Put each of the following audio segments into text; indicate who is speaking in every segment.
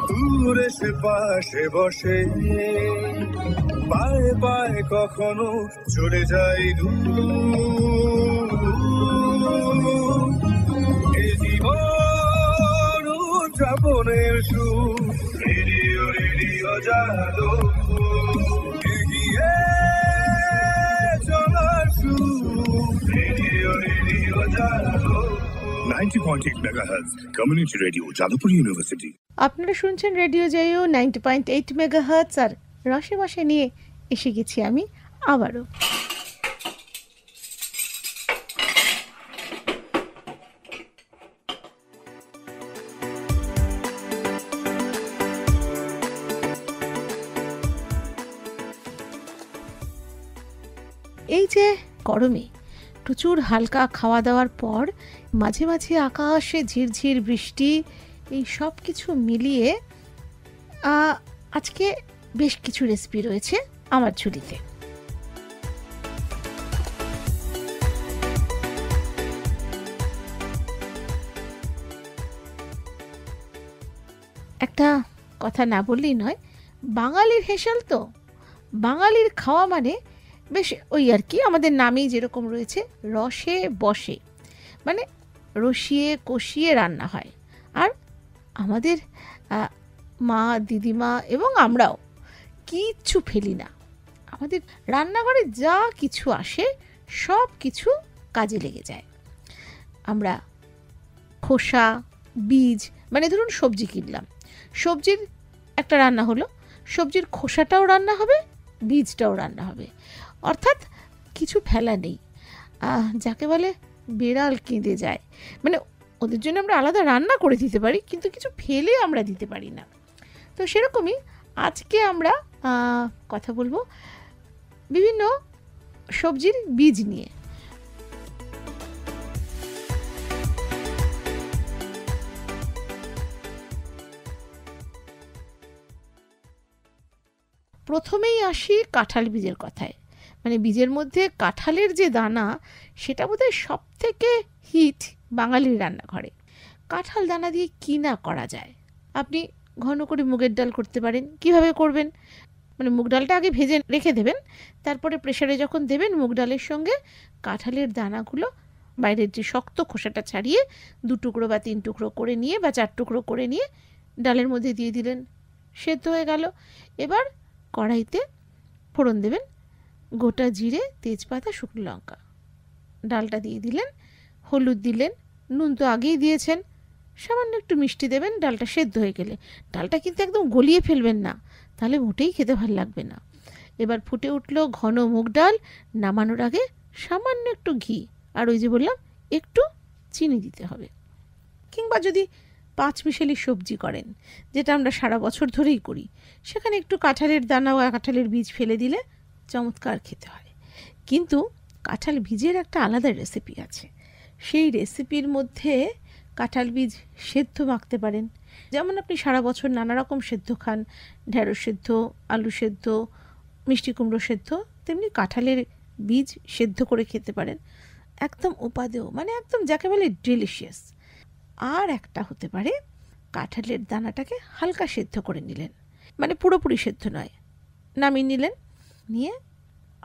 Speaker 1: দূরে সে পাশে বসে, পায়ে পায়ে কখনো চলে যায় দূর। এ জীবন উদযাপনের সুর, রেডিও রেডিও জাদু, এগিয়ে চলার সুর, রেডিও রেডিও জাদু। 90.8 megahertz community radio, Jadavpur university.
Speaker 2: আপনারা শুনছেন রেডিও জাইও 90.8 মেগাহার্টজ। আর রসে বসে নিয়ে এসে গেছি আমি আবারও। এই যে গরমে প্রচুর হালকা খাওয়া দাওয়ার পর মাঝে মাঝে আকাশে ঝিরঝির বৃষ্টি, এই সব কিছু মিলিয়ে আজকে বেশ কিছু রেসিপি রয়েছে আমার ঝুলিতে। একটা কথা না বললেই নয়, বাঙালির হেসাল তো, বাঙালির খাওয়া মানে বেশ ওই আর কি, আমাদের নামেই যেরকম রয়েছে রসে বসে, মানে রসিয়ে কষিয়ে রান্না হয়। আর আমাদের মা দিদিমা এবং আমরাও কিচ্ছু ফেলি না, আমাদের রান্নাঘরে যা কিছু আসে সব কিছু কাজে লেগে যায়। আমরা খোসা বীজ, মানে ধরুন সবজি কিনলাম, সবজির একটা রান্না হলো, সবজির খোসাটাও রান্না হবে, বীজটাও রান্না হবে, অর্থাৎ কিছু ফেলা নেই। যাকে বলে বেড়াল কেঁদে যায়, মানে ওদের জন্য আমরা আলাদা রান্না করে দিতে পারি কিন্তু কিছু ফেলে আমরা দিতে পারি না। তো সেরকমই আজকে আমরা কথা বলবো বিভিন্ন সবজির বীজ নিয়ে। প্রথমেই আসি কাঁঠাল বীজের কথায়। মানে বীজের মধ্যে কাঁঠালের যে দানা, সেটা বোধহয় সব থেকে হিট বাঙালির রান্নাঘরে। কাঁঠাল দানা দিয়ে কী না করা যায়। আপনি ঘন করে মুগের ডাল করতে পারেন। কিভাবে করবেন? মানে মুগ ডালটা আগে ভেজে রেখে দেবেন, তারপরে প্রেসারে যখন দেবেন মুগ ডালের সঙ্গে কাঁঠালের দানাগুলো বাইরের যে শক্ত খোসাটা ছাড়িয়ে 2 টুকরো বা 3 টুকরো করে নিয়ে বা 4 টুকরো করে নিয়ে ডালের মধ্যে দিয়ে দিলেন, সেদ্ধ হয়ে গেল। এবার কড়াইতে ফোড়ন দেবেন, গোটা জিরে, তেজপাতা, শুকনো লঙ্কা, ডালটা দিয়ে দিলেন, হলুদ দিলেন, নুন তো আগেই দিয়েছেন, সামান্য একটু মিষ্টি দেবেন ডালটা সেদ্ধ হয়ে গেলে। ডালটা কিন্তু একদম গলিয়ে ফেলবেন না, তাহলে মোটেই খেতে ভালো লাগবে না। এবার ফুটে উঠলো ঘন মুগ ডাল, নামানোর আগে সামান্য একটু ঘি আর ওই যে বললাম একটু চিনি দিতে হবে। কিংবা যদি 5 মিশালি সবজি করেন, যেটা আমরা সারা বছর ধরেই করি, সেখানে একটু কাঁঠালের দানা ও কাঁঠালের বীজ ফেলে দিলে চমৎকার খেতে হয়। কিন্তু কাঁঠাল বীজের একটা আলাদা রেসিপি আছে। সেই রেসিপির মধ্যে কাঁঠাল বীজ সেদ্ধ মাখতে পারেন। যেমন আপনি সারা বছর নানা রকম সেদ্ধ খান, ঢেঁড়স সেদ্ধ, আলু সেদ্ধ, মিষ্টি কুমড়ো সেদ্ধ, তেমনি কাঁঠালের বীজ সেদ্ধ করে খেতে পারেন, একদম উপাদেয়, মানে একদম যাকে বলে ডিলিশিয়াস। আর একটা হতে পারে, কাঁঠালের দানাটাকে হালকা সেদ্ধ করে নিলেন, মানে পুরোপুরি সেদ্ধ নয়, নামিয়ে নিলেন, নিয়ে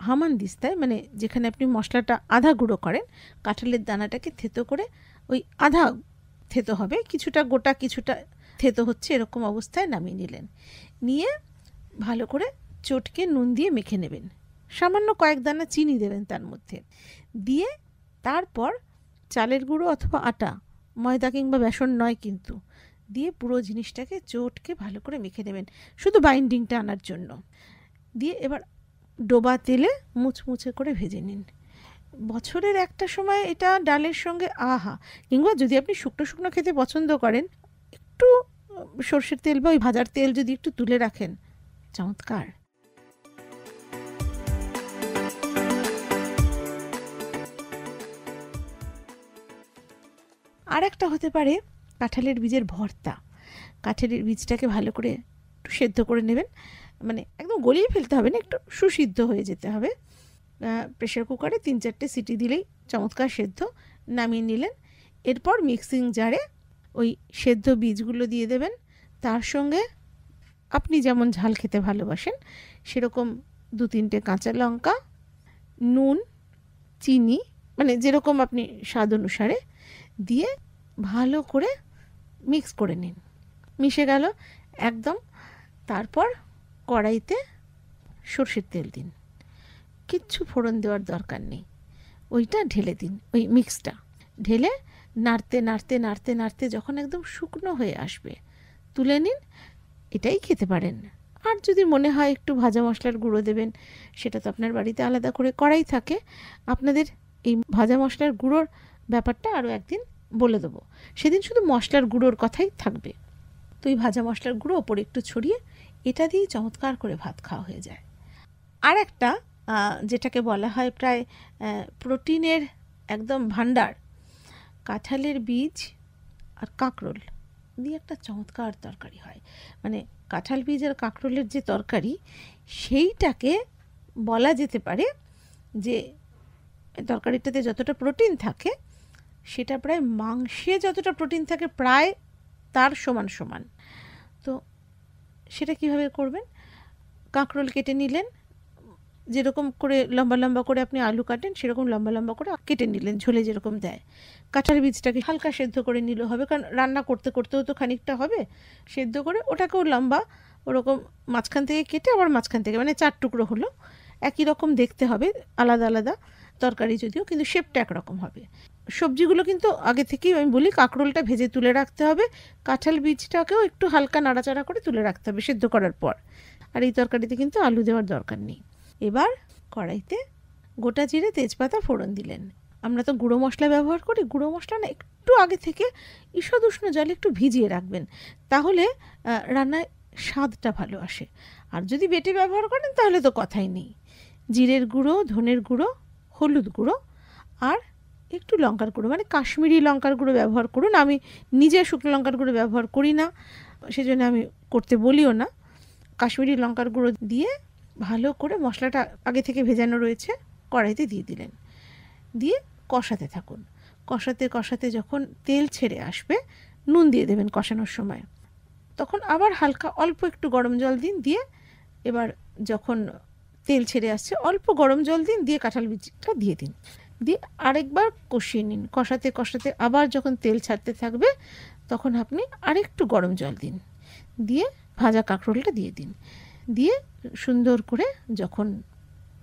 Speaker 2: হামানদিস্তায়, মানে যেখানে আপনি মশলাটা আধা গুঁড়ো করেন, কাঁঠালের দানাটাকে থেতো করে, ওই আধা থেতো হবে, কিছুটা গোটা কিছুটা থেতো হচ্ছে, এরকম অবস্থায় নামিয়ে নিলেন। নিয়ে ভালো করে চটকে নুন দিয়ে মেখে নেবেন, সামান্য কয়েক দানা চিনি দেবেন তার মধ্যে, দিয়ে তারপর চালের গুঁড়ো অথবা আটা, ময়দা কিংবা বেসন নয় কিন্তু, দিয়ে পুরো জিনিসটাকে চটকে ভালো করে মেখে নেবেন, শুধু বাইন্ডিংটা আনার জন্য। দিয়ে এবার ডোবা তেলে মুচমুচে করে ভেজে নিন। বছরের একটা সময় এটা ডালের সঙ্গে আহা, কিংবা যদি আপনি শুকনো শুকনো খেতে পছন্দ করেন, একটু সর্ষের তেল বা ওই ভাজার তেল যদি একটু তুলে রাখেন, চমৎকার। আর একটা হতে পারে কাঁঠালের বীজের ভর্তা। কাঁঠালের বীজটাকে ভালো করে একটু সেদ্ধ করে নেবেন, মানে একদম গলিয়ে ফেলতে হবে না, একটু সুসিদ্ধ হয়ে যেতে হবে। প্রেশার কুকারে 3-4টে সিটি দিলেই চমৎকার সেদ্ধ, নামিয়ে নিলেন। এরপর মিক্সিং জারে ওই সেদ্ধ বীজগুলো দিয়ে দেবেন। তার সঙ্গে আপনি যেমন ঝাল খেতে ভালোবাসেন সেরকম 2-3টে কাঁচা লঙ্কা, নুন, চিনি, মানে যেরকম আপনি স্বাদ অনুসারে দিয়ে ভালো করে মিক্স করে নিন। মিশে গেল একদম। তারপর কড়াইতে সর্ষের তেল দিন, কিচ্ছু ফোড়ন দেওয়ার দরকার নেই, ওইটা ঢেলে দিন। ওই মিক্সটা ঢেলে নাড়তে নাড়তে নাড়তে নাড়তে যখন একদম শুকনো হয়ে আসবে তুলে নিন। এটাই খেতে পারেন। আর যদি মনে হয় একটু ভাজা মশলার গুঁড়ো দেবেন, সেটা তো আপনার বাড়িতে আলাদা করে করাই থাকে। আপনাদের এই ভাজা মশলার গুঁড়োর ব্যাপারটা আরও একদিন বলে দেবো, সেদিন শুধু মশলার গুঁড়োর কথাই থাকবে। তো এই ভাজা মশলার গুঁড়ো ওপরে একটু ছড়িয়ে এটা দিয়েই চমৎকার করে ভাত খাওয়া হয়ে যায়। আর একটা যেটাকে বলা হয় প্রায় প্রোটিনের একদম ভাণ্ডার, কাঁঠালের বীজ আর কাঁকরোল দিয়ে একটা চমৎকার তরকারি হয়। মানে কাঁঠাল বীজ আর কাঁকরোলের যে তরকারি, সেইটাকে বলা যেতে পারে যে তরকারিটাতে যতটা প্রোটিন থাকে সেটা প্রায় মাংসে যতটা প্রোটিন থাকে প্রায় তার সমান সমান। তো সেটা কিভাবে করবেন? কাঁকরোল কেটে নিলেন, যেরকম করে লম্বা লম্বা করে আপনি আলু কাটেন সেরকম লম্বা লম্বা করে কেটে নিলেন, ঝোলে যেরকম দেয়। কাঁঠাল বীজটাকে হালকা সেদ্ধ করে নিলে হবে, কারণ রান্না করতে করতেও তো খানিকটা হবে। সেদ্ধ করে ওটাকেও লম্বা ওরকম মাঝখান থেকে কেটে আবার মাঝখান থেকে, মানে 4 টুকরো হলো। একই রকম দেখতে হবে, আলাদা আলাদা তরকারি যদিও, কিন্তু শেপটা একরকম হবে। সবজিগুলো কিন্তু আগে থেকেই আমি বলি কাঁকরোলটা ভেজে তুলে রাখতে হবে, কাঁঠাল বীজটাকেও একটু হালকা নাড়াচাড়া করে তুলে রাখতে হবে সেদ্ধ করার পর। আর এই তরকারিতে কিন্তু আলু দেওয়ার দরকার নেই। এবার কড়াইতে গোটা জিরে তেজপাতা ফোড়ন দিলেন। আমরা তো গুঁড়ো মশলা ব্যবহার করি, গুঁড়ো মশলা না একটু আগে থেকে ঈষৎ উষ্ণ জলে একটু ভিজিয়ে রাখবেন, তাহলে রান্নায় স্বাদটা ভালো আসে। আর যদি বেটে ব্যবহার করেন তাহলে তো কথাই নেই। জিরের গুঁড়ো, ধনের গুঁড়ো, হলুদ গুঁড়ো আর একটু লঙ্কার গুঁড়ো, মানে কাশ্মীরি লঙ্কার গুঁড়ো ব্যবহার করুন। আমি নিজে শুকনো লঙ্কার গুঁড়ো ব্যবহার করি না, সেজন্য আমি করতে বলিও না। কাশ্মীরি লঙ্কার গুঁড়ো দিয়ে ভালো করে মশলাটা আগে থেকে ভেজানো রয়েছে কড়াইতে দিয়ে দিলেন, দিয়ে কষাতে থাকুন। কষাতে কষাতে যখন তেল ছেড়ে আসবে নুন দিয়ে দেবেন কষানোর সময়, তখন আবার হালকা অল্প একটু গরম জল দিন, দিয়ে এবার যখন তেল ছেড়ে আসছে অল্প গরম জল দিন, দিয়ে কাঁঠাল বীজটা দিয়ে দিন, দিয়ে আরেকবার কষিয়ে নিন। কষাতে কষাতে আবার যখন তেল ছাড়তে থাকবে তখন আপনি আরেকটু গরম জল দিন, দিয়ে ভাজা কাঁকরোলটা দিয়ে দিন, দিয়ে সুন্দর করে যখন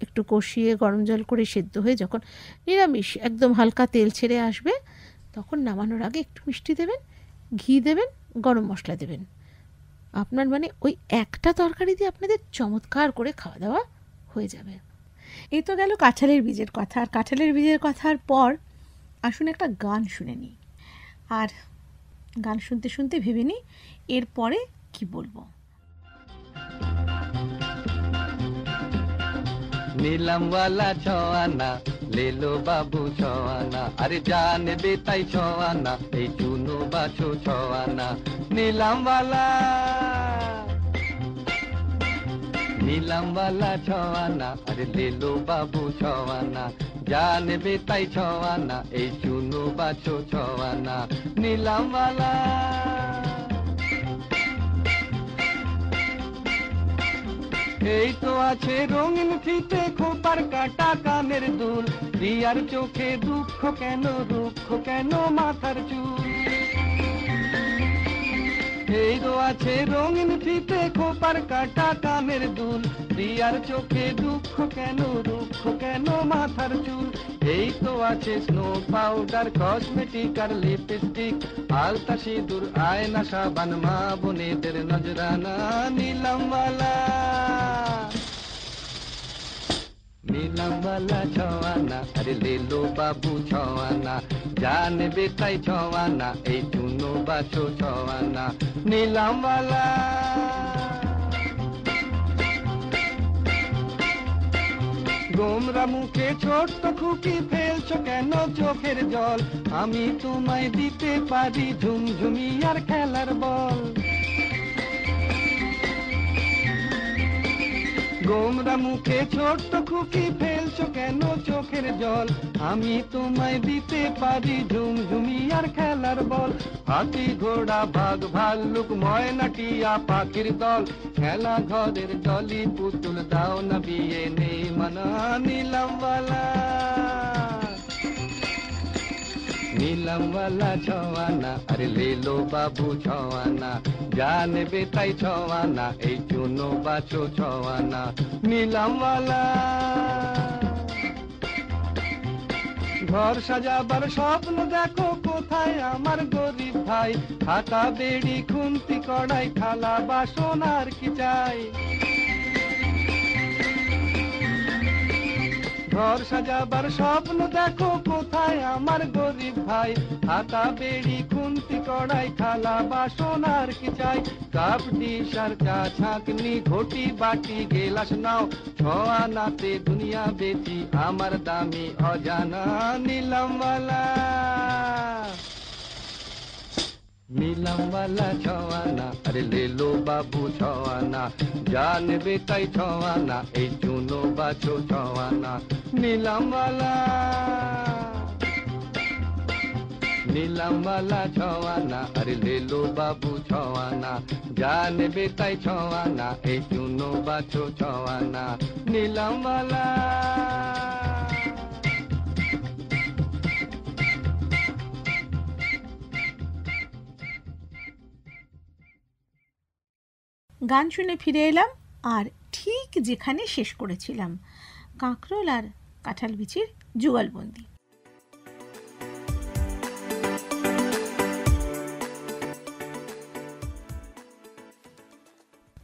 Speaker 2: একটু কষিয়ে গরম জল করে সেদ্ধ হয়ে যখন নিরামিষ একদম হালকা তেল ছেড়ে আসবে, তখন নামানোর আগে একটু মিষ্টি দেবেন, ঘি দেবেন, গরম মশলা দেবেন। আপনার মানে ওই একটা তরকারি দিয়ে আপনাদের চমৎকার করে খাওয়া দাওয়া হয়ে যাবে। এই তো গেল কাঁঠালের বীজের কথা। আর কাঁঠালের বীজের কথার পর আসুন একটা গান শুনে নিই। আর গান শুনতে শুনতে ভেবে নিই এরপরে কি বলবো।
Speaker 3: नीलम वाला छवाना ले लो बाबू छवाना, अरे जान बेताई छवाना ए चुनो बाछो छवाना। नीलम वाला छवाना, अरे ले लो बाबू छवाना, जान बेताई छवाना ए चुनो बाछो छवाना। नीलम वाला এই তো আছে রঙিন ফিতে খোপার কাটা কানের দুল, রিয়ার চোখে দুঃখ কেন, দুঃখ কেন মাথার চুল। এই তো আছে রঙিন ফিতে খোপার কাটা কানের দুল, রিয়ার চোখে দুঃখ কেন, দুঃখ কেন মাথার চুল। এই তো আছে স্নো পাউডার, কসমেটিক আর লিপস্টিক, আলতা সিঁদুর, আয়না, সাবান, মা বোনেদের নজরানা। नीलम वाला छवाना, अरे ले लो बाबू छवाना, जान बेताई छवाना ए चुनो बाछो छवाना। नीलम वाला গোমরা মুখে ছোট্ট খুকি ফেলছো কেন চোখের জল, আমি তোমায় দিতে পারি ঝুমঝুমি আর খেলার বল। গোমরা মুখে ছোট্ট খুকি ফেলছো কেন চোখের জল? আমি তোমায় দিতে পারি ঝুমঝুমি আর খেলার বল। হাতি ঘোড়া বাঘ ভাল্লুক ময়না টিয়া পাখির দল, খেলা ঘরের জলি পুতুল দাও না বিয়ে নেই মানা। নীলামওয়ালা নীলামওয়ালা ছওয়ানা, আরে লে লো বাবু ছওয়ানা, যা নেবে তাই ছওয়ানা, এই চুনো বাছো ছওয়ানা। নীলামওয়ালা ঘর সাজাবার স্বপ্ন দেখো কোথায় আমার গরিব ভাই? খাতা বেড়ি খুন্তি কড়াই থালা বাসন আর কি চাই? ঘর সাজাবার স্বপ্ন দেখো কোথায় আমার গরিব ভাই? হাতা বেড়ি খুন্তি কড়াই থালা বাসন আর কি চাই? কাপ ডিশ আর চা ছাঁকনি ঘটি বাটি গেলাস নাও, ছওয়ানাতে দুনিয়া বেচি আমার দামি অজানা। নীলামওয়ালা নীলামওয়ালা ছওয়ানা, আরে লে লো বাবু ছওয়ানা, যা নেবে তাই ছওয়ানা, এই চুনো বাছো ছওয়ানা। নীলামওয়ালা নীলামওয়ালা ছওয়ানা, আরে লে লো বাবু ছওয়ানা, যা নেবে তাই ছওয়ানা, এই চুনো বাছো ছওয়ানা। নীলামওয়ালা
Speaker 2: গান শুনে ফিরে এলাম, আর ঠিক যেখানে শেষ করেছিলাম, কাঁকরোল আর কাঁঠাল বিচির যুগলবন্দি।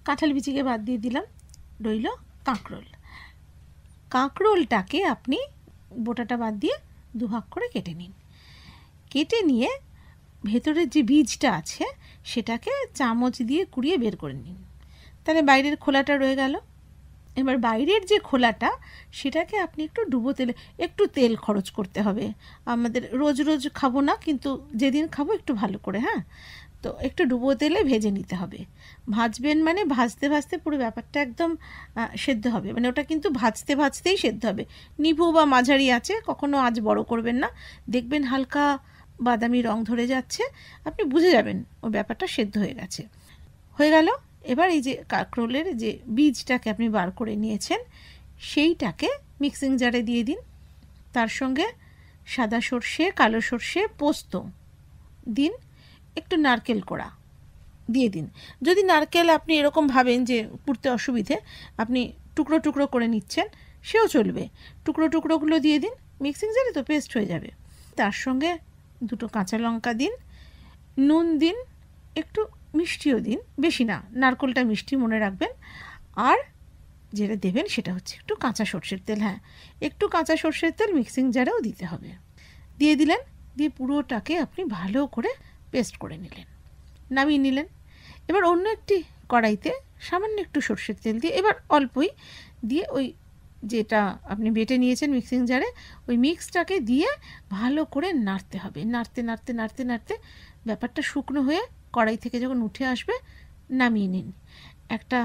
Speaker 2: কাঁঠাল বিচিকে বাদ দিয়ে দিলাম, রইল কাঁকরোল। কাঁকরোলটাকে আপনি বোটাটা বাদ দিয়ে দুভাগ করে কেটে নিন। কেটে নিয়ে ভেতরের যে বীজটা আছে সেটাকে চামচ দিয়ে কুড়িয়ে বের করে নিন। তাহলে বাইরের খোলাটা রয়ে গেল। এবার বাইরের যে খোলাটা সেটাকে আপনি একটু ডুবো তেলে, একটু তেল খরচ করতে হবে। আমাদের রোজ রোজ খাবো না, কিন্তু যেদিন খাবো একটু ভালো করে, হ্যাঁ, তো একটু ডুবো তেলে ভেজে নিতে হবে। ভাজবেন মানে ভাজতে ভাজতে পুরো ব্যাপারটা একদম সেদ্ধ হবে, মানে ওটা কিন্তু ভাজতে ভাজতেই সেদ্ধ হবে। নিভু বা মাঝারি আছে, কখনো আঁচ বড় করবেন না। দেখবেন হালকা বাদামি রং ধরে যাচ্ছে, আপনি বুঝে যাবেন ও ব্যাপারটা সেদ্ধ হয়ে গেছে। হয়ে গেল। এবার এই যে কাঁকরোলের যে বীজটাকে আপনি বার করে নিয়েছেন সেইটাকে মিক্সিং জারে দিয়ে দিন। তার সঙ্গে সাদা সর্ষে, কালো সর্ষে, পোস্ত দিন, একটু নারকেল কোড়া দিয়ে দিন। যদি নারকেল আপনি এরকম ভাবেন যে পুড়তে অসুবিধে, আপনি টুকরো টুকরো করে নিচ্ছেন, সেও চলবে। টুকরো টুকরোগুলো দিয়ে দিন, মিক্সিং জারে তো পেস্ট হয়ে যাবে। তার সঙ্গে দুটো কাঁচা লঙ্কা দিন, নুন দিন, একটু মিষ্টিও দিন, বেশি না, নারকেলটা মিষ্টি মনে রাখবেন। আর যেটা দেবেন সেটা হচ্ছে একটু কাঁচা সর্ষের তেল। হ্যাঁ, একটু কাঁচা সর্ষের তেল মিক্সিং জারেও দিতে হবে। দিয়ে দিলেন, দিয়ে পুরোটাকে আপনি ভালো করে পেস্ট করে নিলেন, নামিয়ে নিলেন। এবার অন্য একটি কড়াইতে সামান্য একটু সর্ষের তেল দিয়ে, এবার অল্পই দিয়ে, ওই যেটা আপনি বেটে নিয়েছেন মিক্সিং জারে, ওই মিক্সটাকে দিয়ে ভালো করে নাড়তে হবে। নাড়তে নাড়তে নাড়তে নাড়তে ব্যাপারটা শুকনো হয়ে কড়াই থেকে যখন উঠে আসবে, নামিয়ে নিন। একটা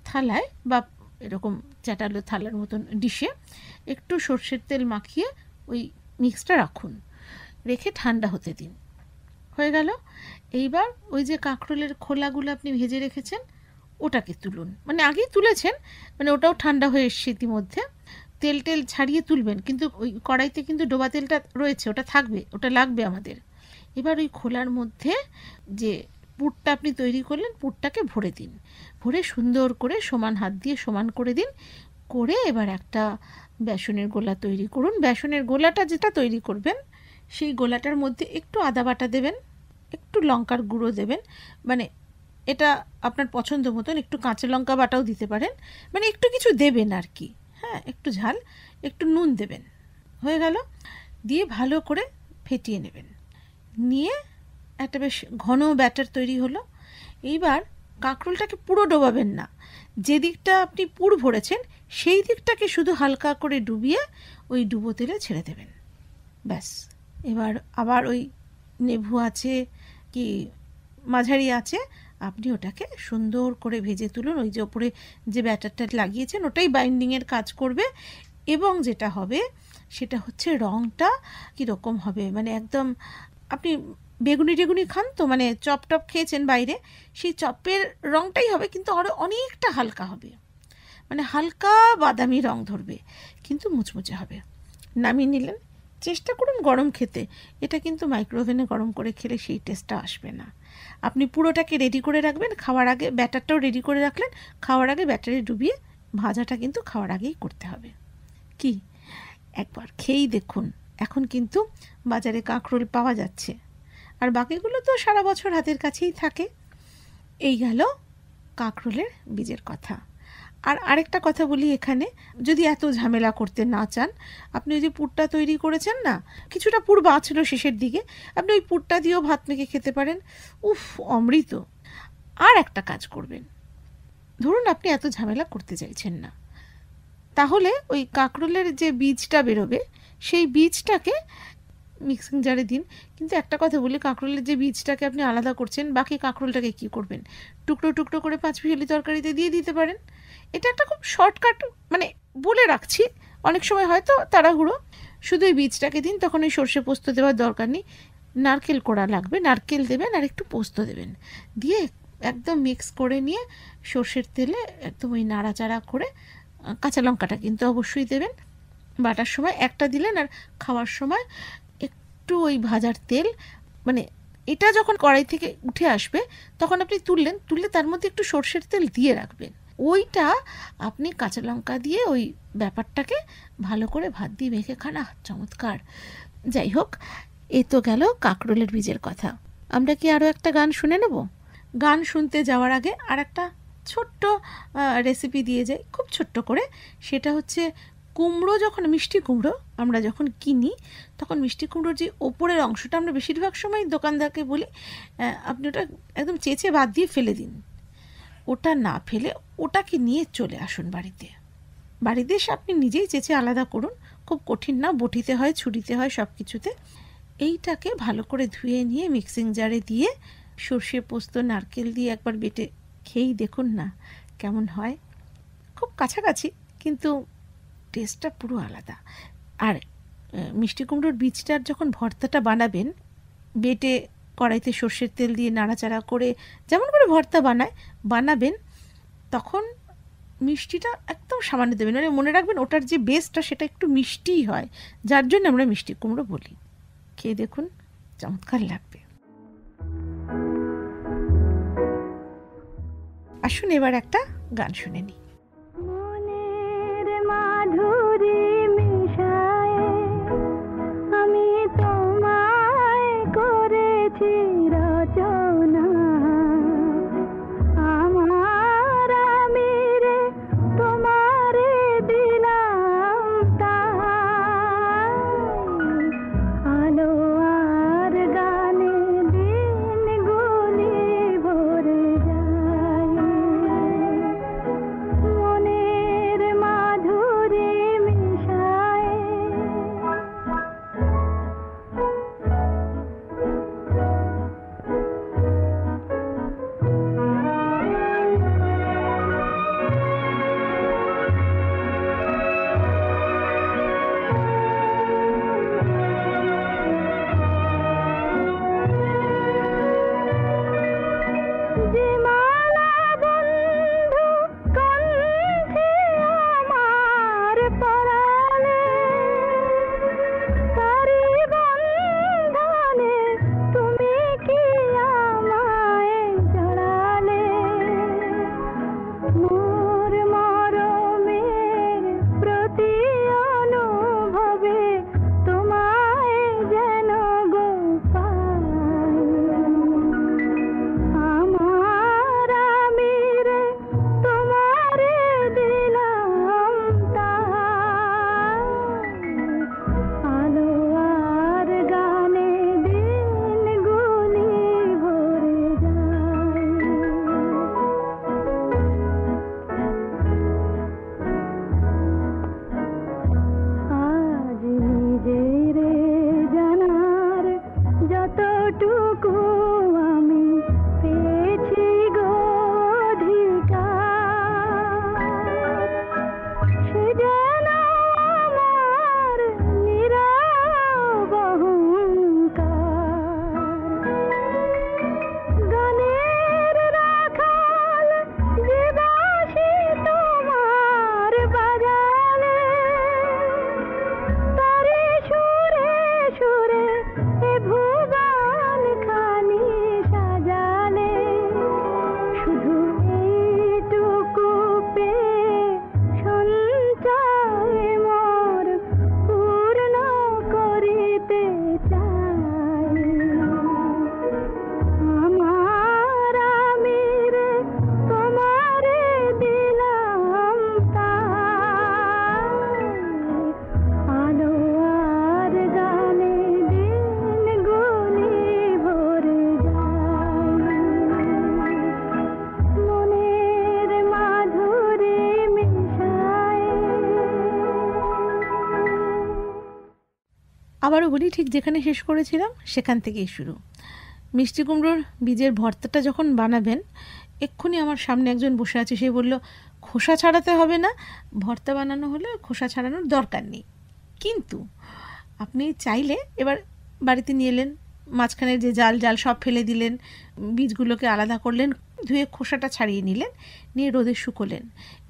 Speaker 2: থালায় বা এরকম চ্যাটালো থালার মতন ডিশে একটু সর্ষের তেল মাখিয়ে ওই মিক্সটা রাখুন, রেখে ঠান্ডা হতে দিন। হয়ে গেল। এইবার ওই যে কাঁকরোলের খোলাগুলো আপনি ভেজে রেখেছেন ওটাকে তুলুন, মানে আগেই তুলেছেন, মানে ওটাও ঠান্ডা হয়ে এসছে ইতিমধ্যে। তেল টেল ছাড়িয়ে তুলবেন, কিন্তু ওই কড়াইতে কিন্তু ডোবা তেলটা রয়েছে, ওটা থাকবে, ওটা লাগবে আমাদের। এবার ওই খোলার মধ্যে যে পুরটা আপনি তৈরি করলেন, পুরটাকে ভরে দিন। ভরে সুন্দর করে সমান হাত দিয়ে সমান করে দিন। করে এবার একটা বেসনের গোলা তৈরি করুন। বেসনের গোলাটা যেটা তৈরি করবেন সেই গোলাটার মধ্যে একটু আদা বাটা দেবেন, একটু লঙ্কার গুঁড়ো দেবেন, মানে এটা আপনার পছন্দ মতন, একটু কাঁচা লঙ্কা বাটাও দিতে পারেন, মানে একটু কিছু দেবেন আর কি, হ্যাঁ, একটু ঝাল, একটু নুন দেবেন। হয়ে গেল। দিয়ে ভালো করে ফেটিয়ে নেবেন। নিয়ে একটা বেশ ঘন ব্যাটার তৈরি হলো। এইবার কাঁকরোলটাকে পুরো ডোবাবেন না, যে দিকটা আপনি পুর ভরেছেন সেই দিকটাকে শুধু হালকা করে ডুবিয়ে ওই ডুবো তেলে ছেড়ে দেবেন, ব্যাস। এবার আবার ওই নেভু আছে কি মাঝারি আছে আপনি ওটাকে সুন্দর করে ভেজে তুলুন। ওই যে ওপরে যে ব্যাটারটা লাগিয়েছেন ওটাই বাইন্ডিংয়ের কাজ করবে। এবং যেটা হবে সেটা হচ্ছে রঙটা কীরকম হবে, মানে একদম আপনি বেগুনি টেগুনি খান তো, মানে চপ টপ খেয়েছেন বাইরে, সেই চপের রঙটাই হবে, কিন্তু আরও অনেকটা হালকা হবে, মানে হালকা বাদামি রং ধরবে, কিন্তু মুচমুচে হবে। নামিয়ে নিলেন। চেষ্টা করুন গরম খেতে, এটা কিন্তু মাইক্রোওভেনে গরম করে খেলে সেই টেস্টটা আসবে না। আপনি পুরোটাকে রেডি করে রাখবেন, খাওয়ার আগে ব্যাটারটাও রেডি করে রাখলেন, খাওয়ার আগে ব্যাটারে ডুবিয়ে ভাজাটা কিন্তু খাওয়ার আগেই করতে হবে। কি একবার খেয়েই দেখুন। এখন কিন্তু বাজারে কাঁকরোল পাওয়া যাচ্ছে, আর বাকিগুলো তো সারা বছর হাতের কাছেই থাকে। এই গেল কাঁকরোলের বীজের কথা। আর আরেকটা কথা বলি এখানে, যদি এত ঝামেলা করতে না চান, আপনি ওই যে পুরটা তৈরি করেছেন না, কিছুটা পুর বাঁচল শেষের দিকে, আপনি ওই পুরটা দিয়েও ভাত মেখে খেতে পারেন। উফ, অমৃত। আর একটা কাজ করবেন, ধরুন আপনি এত ঝামেলা করতে চাইছেন না, তাহলে ওই কাঁকরোলের যে বীজটা বেরোবে সেই বীজটাকে মিক্সিং জারে দিন। কিন্তু একটা কথা বলি, কাঁকরোলের যে বীজটাকে আপনি আলাদা করছেন, বাকি কাঁকরোলটাকে কি করবেন? টুকরো টুকরো করে 5 পিসলি তরকারিতে দিয়ে দিতে পারেন। এটা একটা খুব শর্টকাট, মানে বলে রাখছি, অনেক সময় হয়তো তাড়াহুড়ো, শুধু ওই বীজটাকে দিন, তখন ওই সর্ষে পোস্ত দেওয়ার দরকার নেই। নারকেল কোড়া লাগবে, নারকেল দেবেন আর একটু পোস্ত দেবেন, দিয়ে একদম মিক্স করে নিয়ে সর্ষের তেলে একদম ওই নাড়াচাড়া করে, কাঁচা লঙ্কাটা কিন্তু অবশ্যই দেবেন, বাটার সময় একটা দিলেন, আর খাওয়ার সময় একটু ওই ভাজার তেল, মানে এটা যখন কড়াই থেকে উঠে আসবে তখন আপনি তুললে তার মধ্যে একটু সর্ষের তেল দিয়ে রাখবেন। ওইটা আপনি কাঁচা লঙ্কা দিয়ে ওই ব্যাপারটাকে ভালো করে ভাত দিয়ে মেখে খান, চমৎকার। যাই হোক, এ তো গেল কাঁকরোলের বীজের কথা। আমরা কি আরও একটা গান শুনে নেব? গান শুনতে যাওয়ার আগে আর একটা ছোট্ট রেসিপি দিয়ে যাই, খুব ছোট্ট করে। সেটা হচ্ছে কুমড়ো, যখন মিষ্টি কুমড়ো আমরা যখন কিনি, তখন মিষ্টি কুমড়োর যে ওপরের অংশটা, আমরা বেশিরভাগ সময় দোকানদারকে বলি আপনি ওটা একদম চেঁচে বাদ দিয়ে ফেলে দিন। ওটা না ফেলে ওটাকে নিয়ে চলে আসুন বাড়িতে। বাড়িতে এসে আপনি নিজেই চেঁচে আলাদা করুন, খুব কঠিন না, বটিতে হয়, ছুরিতে হয়, সব কিছুতে। এইটাকে ভালো করে ধুয়ে নিয়ে মিক্সিং জারে দিয়ে সর্ষে পোস্ত নারকেল দিয়ে একবার বেটে খেয়েই দেখুন না কেমন হয়। খুব কাছাকাছি, কিন্তু টেস্টটা পুরো আলাদা। আর মিষ্টি কুমড়োর বীজটার যখন ভর্তাটা বানাবেন, বেটে কড়াইতে সর্ষের তেল দিয়ে নাড়াচাড়া করে যেমন করে ভর্তা বানাবেন, তখন মিষ্টিটা একদম সামান্য দেবেন, মানে মনে রাখবেন ওটার যে বেসটা সেটা একটু মিষ্টিই হয়, যার জন্য আমরা মিষ্টি কুমড়ো বলি। খেয়ে দেখুন, চমৎকার লাগবে। আসুন এবার একটা গান শুনে নিই। আবারও বলি, ঠিক যেখানে শেষ করেছিলাম সেখান থেকেই শুরু। মিষ্টি কুমড়োর বীজের ভর্তাটা যখন বানাবেন, এক্ষুনি আমার সামনে একজন বসে আছে, সে বলল খোসা ছাড়াতে হবে না, ভর্তা বানানো হলে খোসা ছাড়ানোর দরকার নেই। কিন্তু আপনি চাইলে এবার বাড়িতে নিয়ে এলেন, মাঝখানের যে জাল জাল সব ফেলে দিলেন, বীজগুলোকে আলাদা করলেন, ধুয়ে খোসাটা ছাড়িয়ে নিলেন, নিয়ে রোদে শুকোলেন।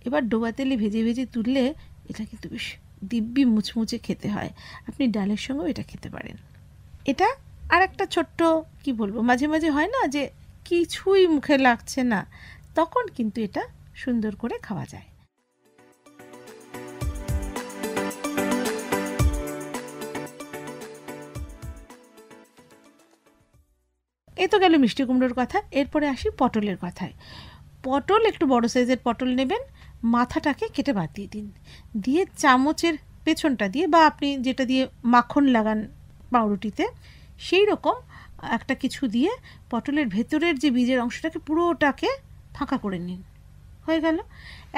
Speaker 2: এবার ডোবা তেলে ভেজে ভেজে তুললে এটা কিন্তু বেশ দিব্যি মুচমুচে খেতে হয়। আপনি ডালের সঙ্গেও এটা খেতে পারেন। এটা আর একটা ছোট্ট কি বলবো, মাঝে মাঝে হয় না যে কিছুই মুখে লাগছে না, তখন কিন্তু এটা সুন্দর করে খাওয়া যায়। এই তো গেল মিষ্টি কুমড়োর কথা। এরপরে আসি পটলের কথায়। পটল একটু বড় সাইজের পটল নেবেন, মাথাটাকে কেটে বাদ দিয়ে দিন, দিয়ে চামচের পেছনটা দিয়ে, বা আপনি যেটা দিয়ে মাখন লাগান পাউরুটিতে, সেই রকম একটা কিছু দিয়ে পটলের ভেতরের যে বীজের অংশটাকে পুরোটাকে ফাঁকা করে নিন। হয়ে গেল।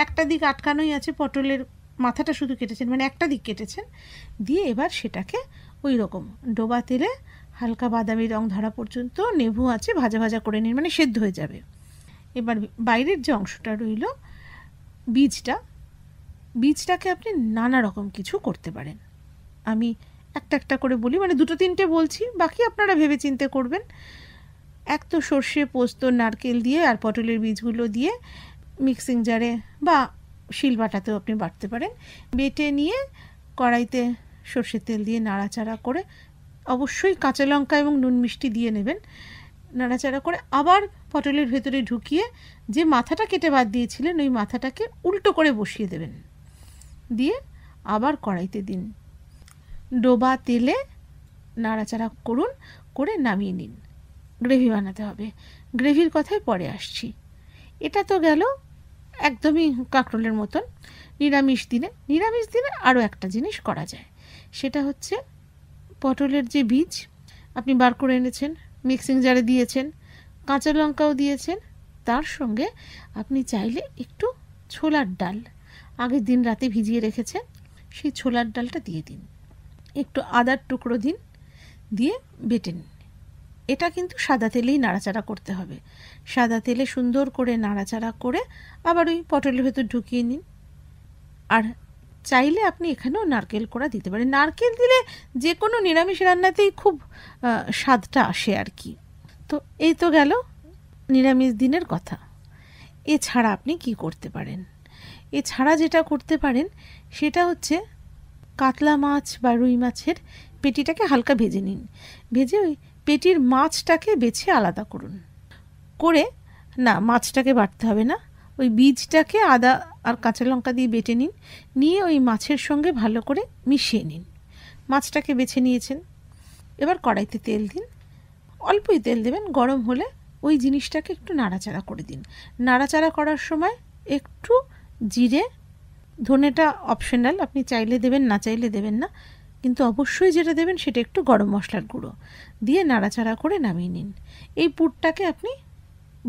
Speaker 2: একটা দিক আটকানোই আছে, পটলের মাথাটা শুধু কেটেছেন, মানে একটা দিক কেটেছেন, দিয়ে এবার সেটাকে ওই রকম ডোবা তেলে হালকা বাদামি রং ধরা পর্যন্ত নেভু আছে ভাজা ভাজা করে নিন, মানে সেদ্ধ হয়ে যাবে। এবার বাইরের যে অংশটা রইল বীজটাকে আপনি নানা রকম কিছু করতে পারেন। আমি একটা একটা করে বলি, মানে দুটো তিনটে বলছি, বাকি আপনারা ভেবে চিন্তে করবেন। এক তো সর্ষে, পোস্ত, নারকেল দিয়ে আর পটলের বীজগুলো দিয়ে মিক্সিং জারে বা শিলবাটাতেও আপনি বাটতে পারেন, বেটে নিয়ে কড়াইতে সর্ষের তেল দিয়ে নাড়াচাড়া করে, অবশ্যই কাঁচা লঙ্কা এবং নুন মিষ্টি দিয়ে নেবেন, নাড়াচাড়া করে আবার পটলের ভেতরে ঢুকিয়ে যে মাথাটা কেটে বাদ দিয়েছিলেন ওই মাথাটাকে উল্টো করে বসিয়ে দেবেন, দিয়ে আবার কড়াইতে দিন, ডোবা তেলে নাড়াচাড়া করুন, করে নামিয়ে নিন। গ্রেভি বানাতে হবে, গ্রেভির কথায় পরে আসছি। এটা তো গেল একদমই কাঁকরোলের মতন। নিরামিষ দিনে আরও একটা জিনিস করা যায়, সেটা হচ্ছে পটলের যে বীজ আপনি বার করে এনেছেন, মিক্সিং জারে দিয়েছেন, কাঁচা লঙ্কাও দিয়েছেন, তার সঙ্গে আপনি চাইলে একটু ছোলার ডাল আগের দিন রাতে ভিজিয়ে রেখেছেন, সেই ছোলার ডালটা দিয়ে দিন, একটু আদার টুকরো দিন, দিয়ে বেটে নিন। এটা কিন্তু সাদা তেলেই নাড়াচাড়া করতে হবে। সাদা তেলে সুন্দর করে নাড়াচাড়া করে আবার ওই পটলের ভেতর ঢুকিয়ে নিন। আর চাইলে আপনি এখানেও নারকেল কোড়া দিতে পারেন। নারকেল দিলে যে কোনো নিরামিষ রান্নাতেই খুব স্বাদটা আসে আর কি। তো এই তো গেল নিরামিষ দিনের কথা। এছাড়া আপনি কি করতে পারেন? এছাড়া যেটা করতে পারেন সেটা হচ্ছে কাতলা মাছ বা রুই মাছের পেটিটাকে হালকা ভেজে নিন, ভেজে ওই পেটির মাছটাকে বেছে আলাদা করুন, করে না মাছটাকে বাটতে হবে না, ওই বীজটাকে আদা আর কাঁচা লঙ্কা দিয়ে বেটে নিন, নিয়ে ওই মাছের সঙ্গে ভালো করে মিশিয়ে নিন। মাছটাকে বেছে নিয়েছেন, এবার কড়াইতে তেল দিন, অল্পই তেল দেবেন, গরম হলে ওই জিনিসটাকে একটু নাড়াচাড়া করে দিন। নাড়াচাড়া করার সময় একটু জিরে, ধনেটা অপশনাল, আপনি চাইলে দেবেন না চাইলে দেবেন না, কিন্তু অবশ্যই যেটা দেবেন সেটা একটু গরম মশলার গুঁড়ো দিয়ে নাড়াচাড়া করে নামিয়ে নিন। এই পুরটাকে আপনি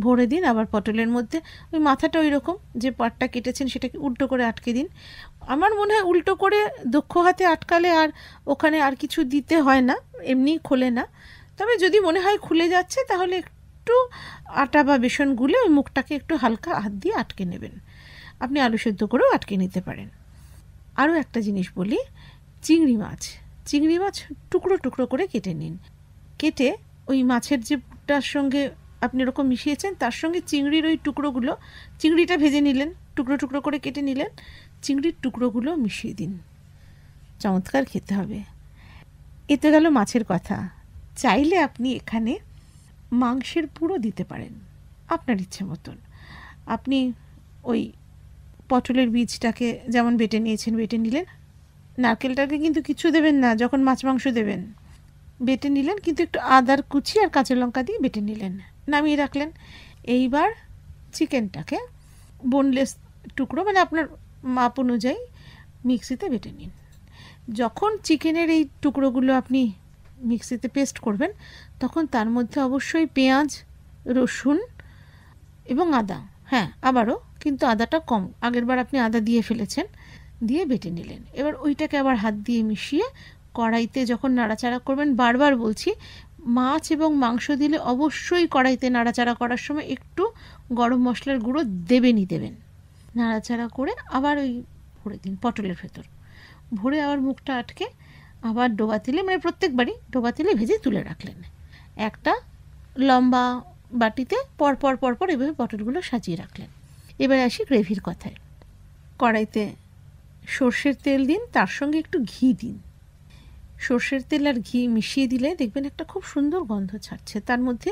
Speaker 2: ভরে দিন আবার পটলের মধ্যে। ওই মাথাটা ওই রকম যে পাটটা কেটেছেন সেটাকে উল্টো করে আটকে দিন। আমার মনে হয় উল্টো করে দক্ষ হাতে আটকালে আর ওখানে আর কিছু দিতে হয় না, এমনিই খোলে না। তবে যদি মনে হয় খুলে যাচ্ছে তাহলে একটু আটা বা বেসন গুলে ওই মুখটাকে একটু হালকা হাত দিয়ে আটকে নেবেন। আপনি আলু সেদ্ধ করেও আটকে নিতে পারেন। আরও একটা জিনিস বলি, চিংড়ি মাছ টুকরো টুকরো করে কেটে নিন। কেটে ওই মাছের যে পুরটার সঙ্গে আপনি এরকম মিশিয়েছেন তার সঙ্গে চিংড়ির ওই টুকরোগুলো, চিংড়িটা ভেজে নিলেন, টুকরো টুকরো করে কেটে নিলেন, চিংড়ির টুকরোগুলো মিশিয়ে দিন। চমৎকার খেতে হবে। এতে গেল মাছের কথা। চাইলে আপনি এখানে মাংসের পুরো দিতে পারেন আপনার ইচ্ছে মতন। আপনি ওই পটলের বীজটাকে যেমন বেটে নিলেন, নারকেলটাকে কিন্তু কিছু দেবেন না যখন মাছ মাংস দেবেন, বেটে নিলেন, কিন্তু একটু আদার কুচি আর কাঁচা লঙ্কা দিয়ে বেটে নিলেন, নামিয়ে রাখলেন। এইবার চিকেনটাকে বোনলেস টুকরো, মানে আপনার মাপ অনুযায়ী মিক্সিতে বেটে নিন। যখন চিকেনের এই টুকরোগুলো আপনি মিক্সিতে পেস্ট করবেন তখন তার মধ্যে অবশ্যই পেঁয়াজ, রসুন এবং আদা, হ্যাঁ আবারও কিন্তু আদাটা কম, আগেরবার আপনি আদা দিয়ে ফেলেছেন, দিয়ে বেটে নিলেন। এবার ওইটাকে আবার হাত দিয়ে মিশিয়ে কড়াইতে যখন নাড়াচাড়া করবেন, বারবার বলছি, মাছ এবং মাংস দিলে অবশ্যই কড়াইতে নাড়াচাড়া করার সময় একটু গরম মশলার গুঁড়ো দেবেনই দেবেন। নাড়াচাড়া করে আবার ওই ভরে দিন পটলের ভেতর, ভরে আবার মুখটা আটকে আবার ডোবা তেলে, মানে প্রত্যেকবারই ডোবা তেলে ভেজে তুলে রাখলেন। একটা লম্বা বাটিতে পরপর পরপর এভাবে পটলগুলো সাজিয়ে রাখলেন। এবার আসি গ্রেভির কথায়। কড়াইতে সর্ষের তেল দিন, তার সঙ্গে একটু ঘি দিন। সর্ষের তেল আর ঘি মিশিয়ে দিলে দেখবেন একটা খুব সুন্দর গন্ধ ছাড়ছে। তার মধ্যে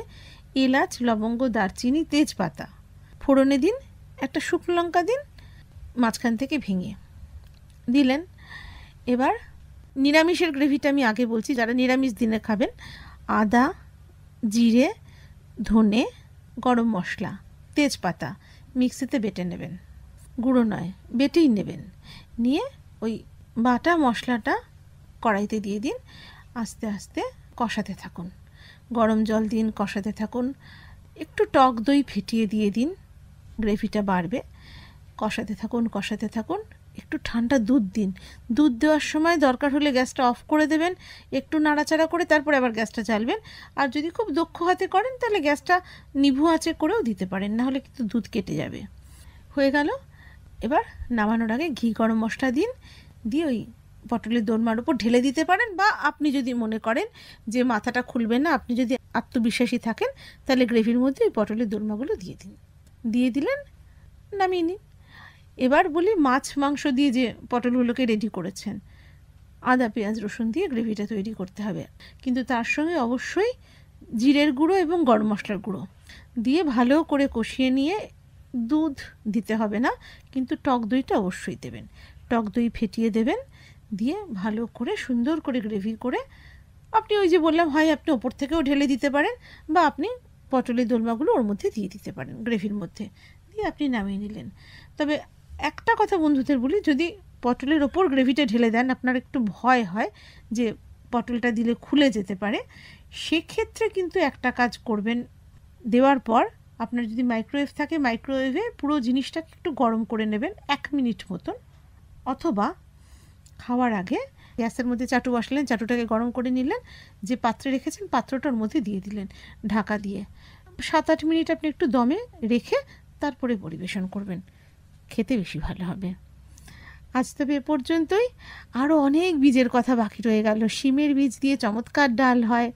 Speaker 2: এলাচ, লবঙ্গ, দারচিনি, তেজপাতা ফোড়নে দিন। একটা শুকনো লঙ্কা দিন মাঝখান থেকে ভেঙে দিলেন। এবার নিরামিষের গ্রেভিটা আমি আগে বলছি, যারা নিরামিষ দিনে খাবেন, আদা, জিরে, ধনে, গরম মশলা, তেজপাতা মিক্সিতে বেটে নেবেন, গুঁড়ো নয়, বেটেই নেবেন। নিয়ে ওই বাটা মশলাটা কড়াইতে দিয়ে দিন, আস্তে আস্তে কষাতে থাকুন। গরম জল দিন, কষাতে থাকুন। একটু টক দই ফেটিয়ে দিয়ে দিন, গ্রেভিটা বাড়বে। কষাতে থাকুন, কষাতে থাকুন। একটু ঠান্ডা দুধ দিন। দুধ দেওয়ার সময় দরকার হলে গ্যাসটা অফ করে দেবেন, একটু নাড়াচাড়া করে তারপরে আবার গ্যাসটা জ্বালবেন। আর যদি খুব দক্ষ হাতে করেন তাহলে গ্যাসটা নিভু আঁচে করেও দিতে পারেন, নাহলে কিন্তু দুধ কেটে যাবে। হয়ে গেল। এবার নামানোর আগে ঘি গরম মশলা দিন, দিয়ে ওই পটলের দোরমার উপর ঢেলে দিতে পারেন, বা আপনি যদি মনে করেন যে মাথাটা খুলবে না, আপনি যদি আত্মবিশ্বাসী থাকেন, তাহলে গ্রেভির মধ্যে ওই পটলের দোরমাগুলো দিয়ে দিন। দিয়ে দিলেন, নামিয়ে নিন। এবার বলি, মাছ মাংস দিয়ে যে পটলগুলোকে রেডি করেছেন, আদা পেঁয়াজ রসুন দিয়ে গ্রেভিটা তৈরি করতে হবে, কিন্তু তার সঙ্গে অবশ্যই জিরের গুঁড়ো এবং গরম মশলার গুঁড়ো দিয়ে ভালো করে কষিয়ে নিয়ে, দুধ দিতে হবে না, কিন্তু টক দইটা অবশ্যই দেবেন। টক দই ফেটিয়ে দেবেন, দিয়ে ভালো করে সুন্দর করে গ্রেভি করে আপনি ওই যে বললাম, হয় আপনি ওপর থেকেও ঢেলে দিতে পারেন, বা আপনি পটলের দোলমাগুলো ওর মধ্যে দিয়ে দিতে পারেন, গ্রেভির মধ্যে দিয়ে আপনি নামিয়ে নিলেন। তবে একটা কথা বন্ধুদের বলি, যদি পটলের ওপর গ্রেভিটা ঢেলে দেন, আপনার একটু ভয় হয় যে পটলটা দিলে খুলে যেতে পারে, সেক্ষেত্রে কিন্তু একটা কাজ করবেন, দেওয়ার পর আপনার যদি মাইক্রোওয়েভ থাকে, মাইক্রোওয়েভে পুরো জিনিসটাকে একটু গরম করে নেবেন 1 মিনিট মতন, অথবা খাওয়ার আগে গ্যাসের মধ্যে চাটু বসালেন, চাটুটাকে গরম করে নিলেন, যে পাত্রে রেখেছেন পাত্রটার মধ্যে দিয়ে দিলেন ঢাকা দিয়ে। 7-8 মিনিট আপনি একটু দমে রেখে তারপরে পরিবেশন করবেন, খেতে বেশি ভালো হবে। আজ তবে এ পর্যন্তই। আরও অনেক বীজের কথা বাকি রয়ে গেল। শিমের বীজ দিয়ে চমৎকার ডাল হয়,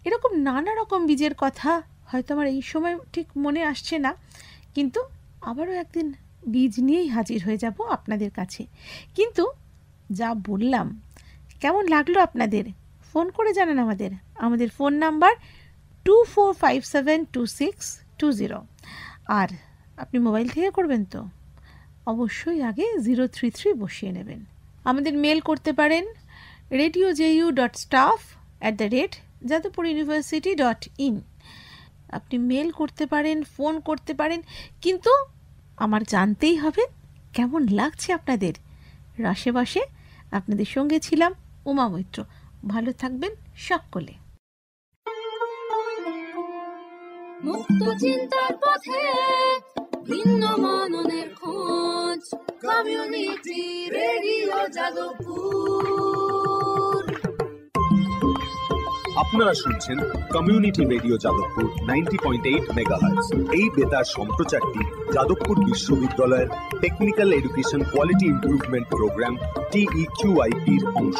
Speaker 2: এরকম নানা রকম বীজের কথা হয়তো আমার এই সময় ঠিক মনে আসছে না, কিন্তু আবারও একদিন বীজ নিয়েই হাজির হয়ে যাব আপনাদের কাছে। কিন্তু যা বললাম কেমন লাগলো আপনাদের, ফোন করে জানান আমাদের ফোন নাম্বার 24572620। আর আপনি মোবাইল থেকে করবেন তো অবশ্যই আগে 033 বসিয়ে নেবেন। আমাদের মেল করতে পারেন radioju.staff@jadavpuruniversity.in। আপনি মেল করতে পারেন, ফোন করতে পারেন, কিন্তু আমার জানতেই হবে কেমন লাগছে আপনাদের। রসে বসে আপনাদের সঙ্গে ছিলাম উমা মৈত্র। ভালো থাকবেন সকলে।
Speaker 4: মুক্ত চিন্তার পথে ভিন্ন মননের খোঁজ, কমিউনিটি রেডিও যাদবপুর।
Speaker 5: আপনারা শুনছেন কমিউনিটি রেডিও যাদবপুর 90.8 মেগাহার্টজ। এই বেতার সম্প্রচারটি যাদবপুর বিশ্ববিদ্যালয়ের technical education quality improvement programme TEQIP-র অংশ।